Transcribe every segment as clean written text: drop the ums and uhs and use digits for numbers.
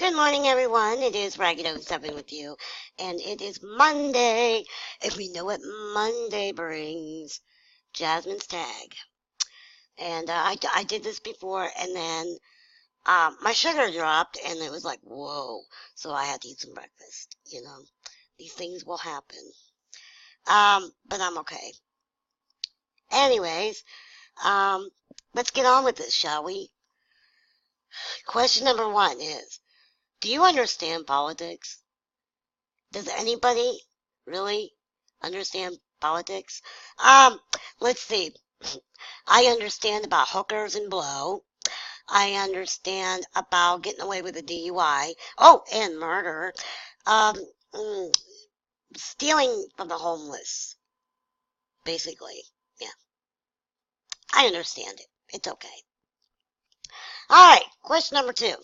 Good morning, everyone. It is Ragged07 with you, and it is Monday, and we know what Monday brings. Jasmine's tag. And I did this before, and then my sugar dropped, and it was like, whoa. So I had to eat some breakfast. These things will happen. But I'm okay. Anyways, um, let's get on with this, shall we? Question number one is, do you understand politics? Does anybody really understand politics? Um, let's see. I understand about hookers and blow. I understand about getting away with a DUI. Oh, and murder. Um, mm, Stealing from the homeless, basically. Yeah, I understand it. It's okay. All right, question number two.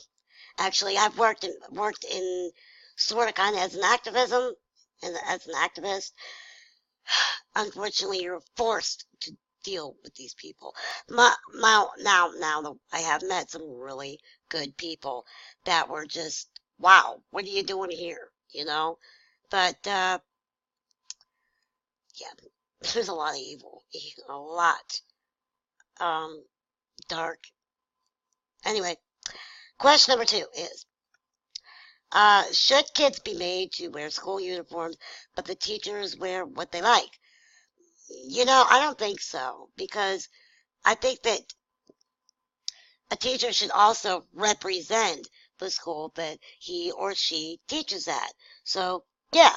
Actually, I've worked in sort of kind of as an activism and as an activist. Unfortunately, you're forced to deal with these people. Now, I have met some really good people that were just, wow, what are you doing here? But yeah, there's a lot of evil, a lot, um, dark. Anyway, question number two is, should kids be made to wear school uniforms, but the teachers wear what they like? I don't think so because I think that a teacher should also represent the school that he or she teaches at. So, yeah,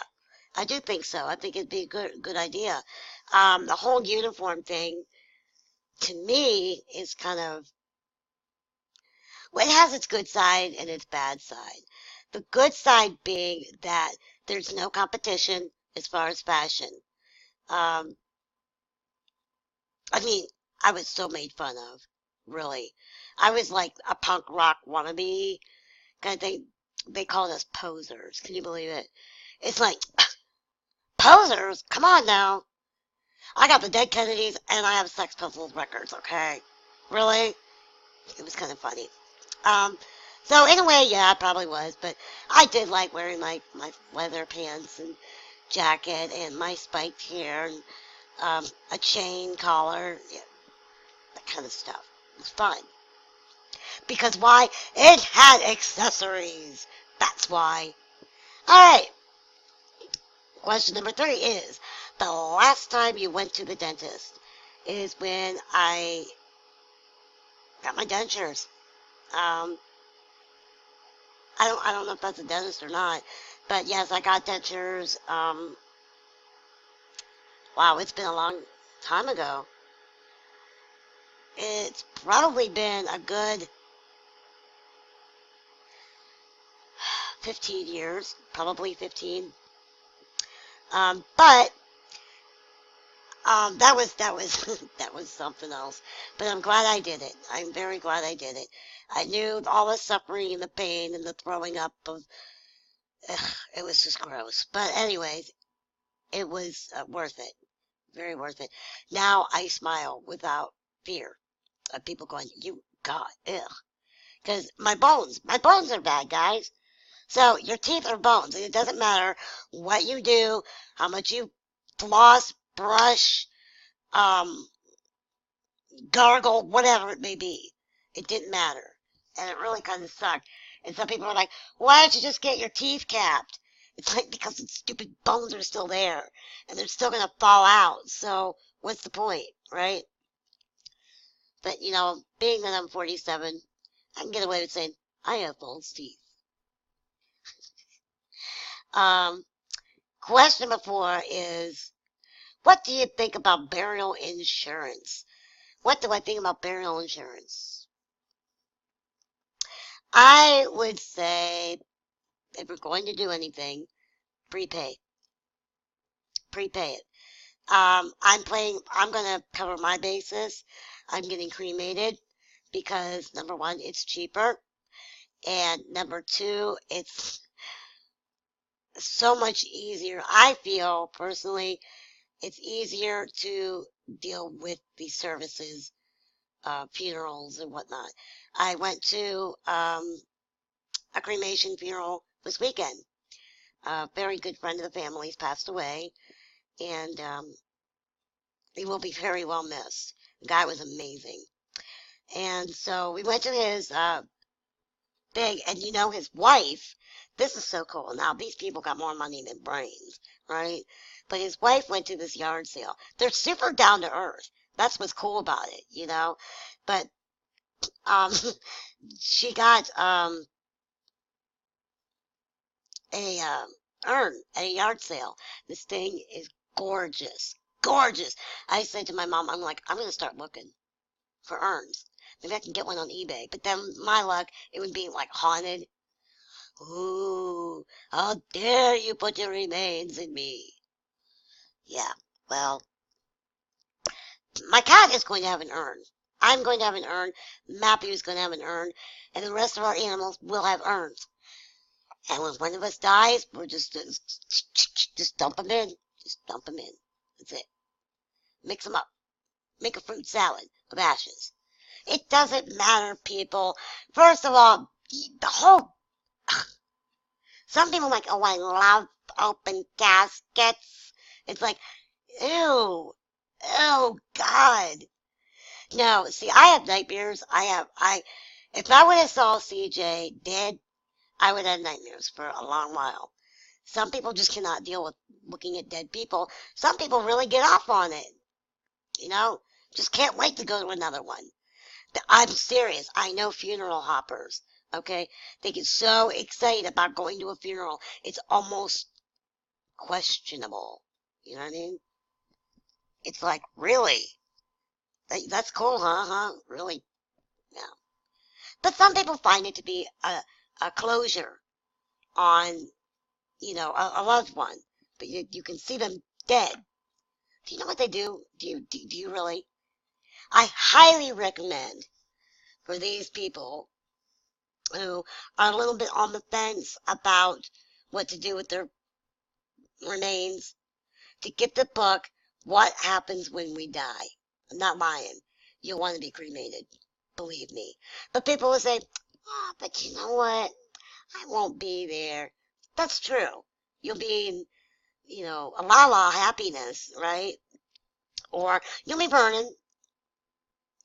I do think so. I think it'd be a good idea. The whole uniform thing, to me, is kind of, well, it has its good side and its bad side. The good side being that there's no competition as far as fashion. Um, I mean, I was so made fun of, really. I was like a punk rock wannabe. God, they called us posers. Can you believe it? It's like posers. Come on now. I got the Dead Kennedys and I have Sex Pistols records. Okay, really? It was kind of funny. Um, so in a way, yeah, I probably was, but I did like wearing my leather pants and jacket and my spiked hair and a chain collar, yeah, that kind of stuff. It was fun because why? It had accessories. That's why. All right. Question number three is, the last time you went to the dentist is when I got my dentures. Um, I don't know if that's a dentist or not, but yes, I got dentures. Wow, it's been a long time ago. It's probably been a good 15 years, probably 15. But that was that was something else. But I'm glad I did it. I'm very glad I did it. I knew all the suffering and the pain and the throwing up of ugh, it was just gross. But anyways, it was worth it. Very worth it. Now I smile without fear of people going, "You God, ugh." Because my bones are bad, guys. So your teeth are bones, and it doesn't matter what you do, how much you floss, brush, um, gargle, whatever it may be. It didn't matter. And it really kind of sucked. And some people are like, why don't you just get your teeth capped? It's like because the stupid bones are still there and they're still going to fall out. So what's the point, right? But, being that I'm 47, I can get away with saying, I have false teeth. Um, question number four is, what do you think about burial insurance? What do I think about burial insurance? I would say if we're going to do anything, prepay. Prepay it. I'm gonna cover my basis. I'm getting cremated because number one, it's cheaper. And number two, it's so much easier. I feel personally, it's easier to deal with the services, funerals and whatnot. I went to, a cremation funeral this weekend. A very good friend of the family's passed away, and he will be very well missed. The guy was amazing. And so we went to his big, and you know, his wife, this is so cool. Now, these people got more money than brains, right? But his wife went to this yard sale. They're super down to earth. That's what's cool about it, you know? But um, she got a urn at a yard sale. This thing is gorgeous. Gorgeous. I said to my mom, I'm like, I'm going to start looking for urns. Maybe I can get one on eBay. But then, my luck, it would be like haunted. Ooh, how dare you put your remains in me? Yeah, well, my cat is going to have an urn. I'm going to have an urn. Matthew is going to have an urn. And the rest of our animals will have urns. And when one of us dies, we're just dump them in. Just dump them in. That's it. Mix them up. Make a fruit salad of ashes. It doesn't matter, people. First of all, the whole... Some people are like, oh, I love open caskets. It's like, ew. Oh, God. No, see, I have nightmares. If I would have saw CJ dead, I would have nightmares for a long while. Some people just cannot deal with looking at dead people. Some people really get off on it. You know, just can't wait to go to another one. I'm serious. I know funeral hoppers. Okay, they get so excited about going to a funeral. It's almost questionable. You know what I mean? It's like, really? That's cool, huh? Really? Yeah. But some people find it to be a closure on, you know, a loved one. But you can see them dead. Do you know what they do? Do you really? I highly recommend for these people who are a little bit on the fence about what to do with their remains to get the book, What Happens When We Die. I'm not lying. You'll want to be cremated. Believe me. But people will say, oh, but you know what? I won't be there. That's true. You'll be in, you know, a la happiness, right? Or you'll be burning,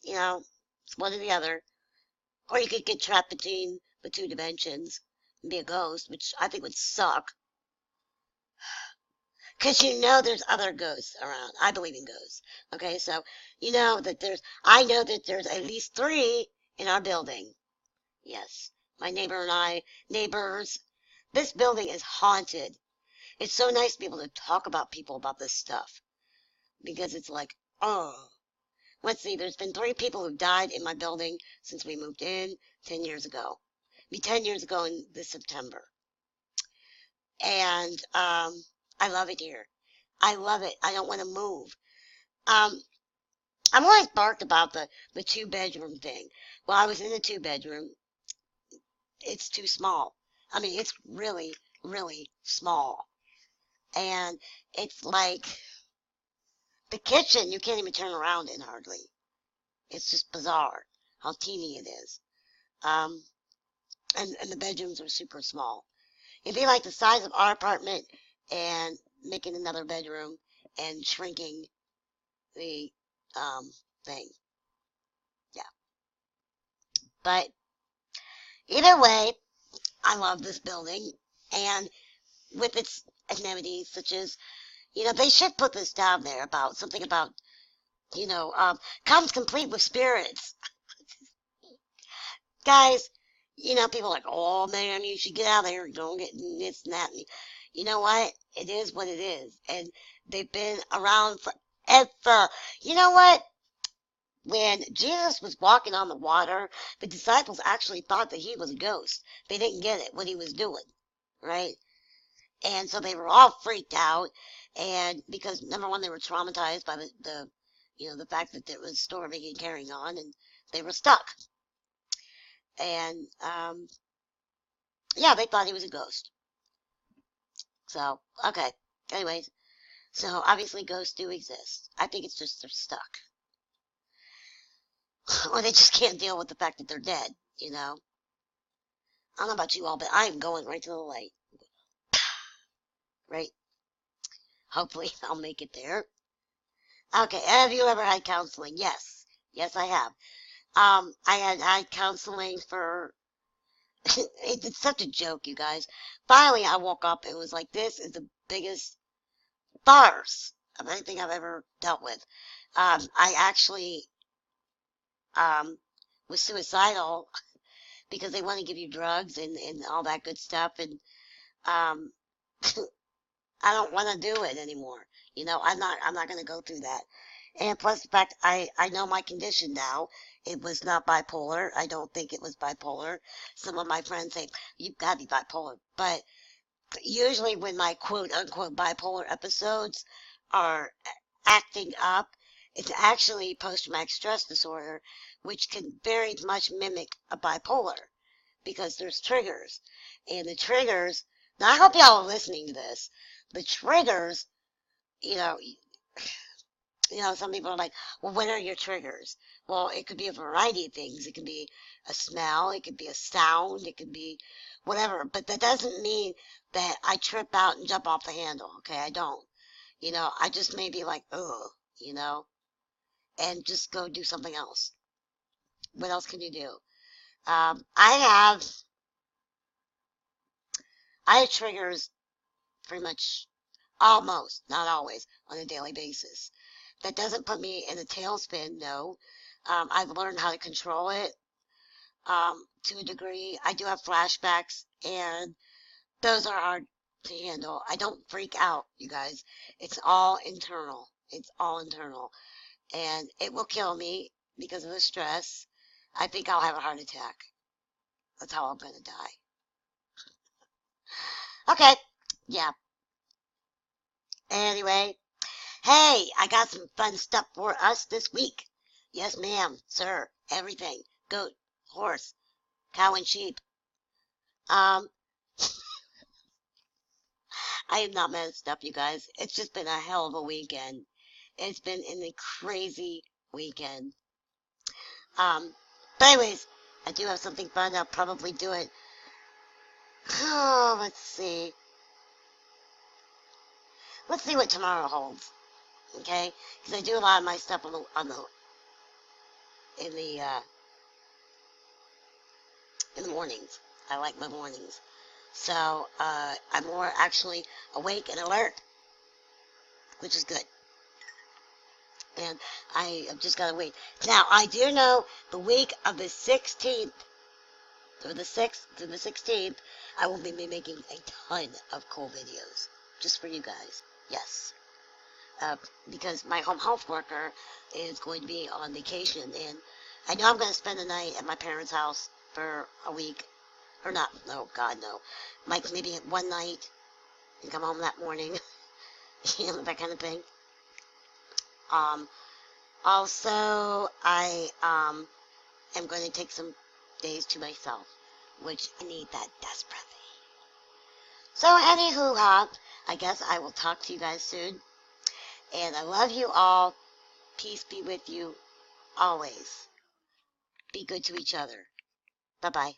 you know, it's one or the other. Or you could get trapped between the two dimensions and be a ghost, which I think would suck. Because you know there's other ghosts around. I believe in ghosts. Okay, so you know that I know that there's at least 3 in our building. Yes, my neighbor and neighbors. This building is haunted. It's so nice to be able to talk about people about this stuff. Because it's like, oh. Let's see, there's been 3 people who died in my building since we moved in 10 years ago. It'll be 10 years ago in this September. And I love it here. I love it. I don't want to move. Um, I'm always barked about the 2-bedroom thing. Well, I was in the 2-bedroom. It's too small. I mean, it's really, really small. And it's like the kitchen, you can't even turn around in hardly. It's just bizarre how teeny it is. Um, and the bedrooms are super small. It'd be like the size of our apartment and making another bedroom and shrinking the thing. Yeah. But either way, I love this building and with its amenities such as, you know, they should put this down there about something about, you know, comes complete with spirits. Guys, you know, people are like, oh man, you should get out of there. Don't get this and that. You know what? It is what it is. And they've been around forever. You know what? When Jesus was walking on the water, the disciples actually thought that he was a ghost. They didn't get it, what he was doing, right? And so they were all freaked out. And because, number one, they were traumatized by the you know, the fact that it was storming and carrying on, and they were stuck. And, yeah, they thought he was a ghost. So, okay. Anyways, so obviously ghosts do exist. I think it's just they're stuck. Or they just can't deal with the fact that they're dead, you know? I don't know about you all, but I am going right to the light. Right? Hopefully I'll make it there. Okay, have you ever had counseling? Yes. Yes, I have. I had counseling for, it's such a joke, you guys. Finally, I woke up and was like, this is the biggest farce of anything I've ever dealt with. I actually, was suicidal because they want to give you drugs and all that good stuff. And, um, I don't want to do it anymore. I'm not going to go through that. And plus the fact I know my condition now. It was not bipolar. I don't think it was bipolar. Some of my friends say, you've got to be bipolar. But usually when my quote unquote bipolar episodes are acting up, it's actually post-traumatic stress disorder, which can very much mimic a bipolar because there's triggers. And the triggers, now I hope y'all are listening to this. The triggers, you know, some people are like, well, what are your triggers? Well, it could be a variety of things. It could be a smell, it could be a sound, it could be whatever. But that doesn't mean that I trip out and jump off the handle. Okay, I don't. I just may be like, ugh, you know, and just go do something else. What else can you do? I have triggers pretty much almost, not always, on a daily basis. That doesn't put me in a tailspin, no. I've learned how to control it to a degree. I do have flashbacks, and those are hard to handle. I don't freak out, you guys. It's all internal. It's all internal. And it will kill me because of the stress. I think I'll have a heart attack. That's how I'm going to die. Okay. Yeah. Anyway, hey, I got some fun stuff for us this week. Yes, ma'am, sir, everything. Goat, horse, cow, and sheep. Um, I am not messed up, you guys. It's just been a hell of a weekend. It's been a crazy weekend. But anyways, I do have something fun. I'll probably do it. Oh, let's see. Let's see what tomorrow holds. Okay, because I do a lot of my stuff in the uh, in the mornings. I like my mornings. So I'm more actually awake and alert, which is good. And I have just got to wait. Now, I do know the week of the 16th, or the 6th to the 16th, I will be making a ton of cool videos just for you guys. Yes. Because my home health worker is going to be on vacation, and I know I'm going to spend the night at my parents' house for a week. Or not, no, God, no. Like maybe one night and come home that morning. That kind of thing. Um, Also, I am going to take some days to myself, which I need that desperately. So, anywho, I guess I will talk to you guys soon. And I love you all. Peace be with you always. Be good to each other. Bye bye.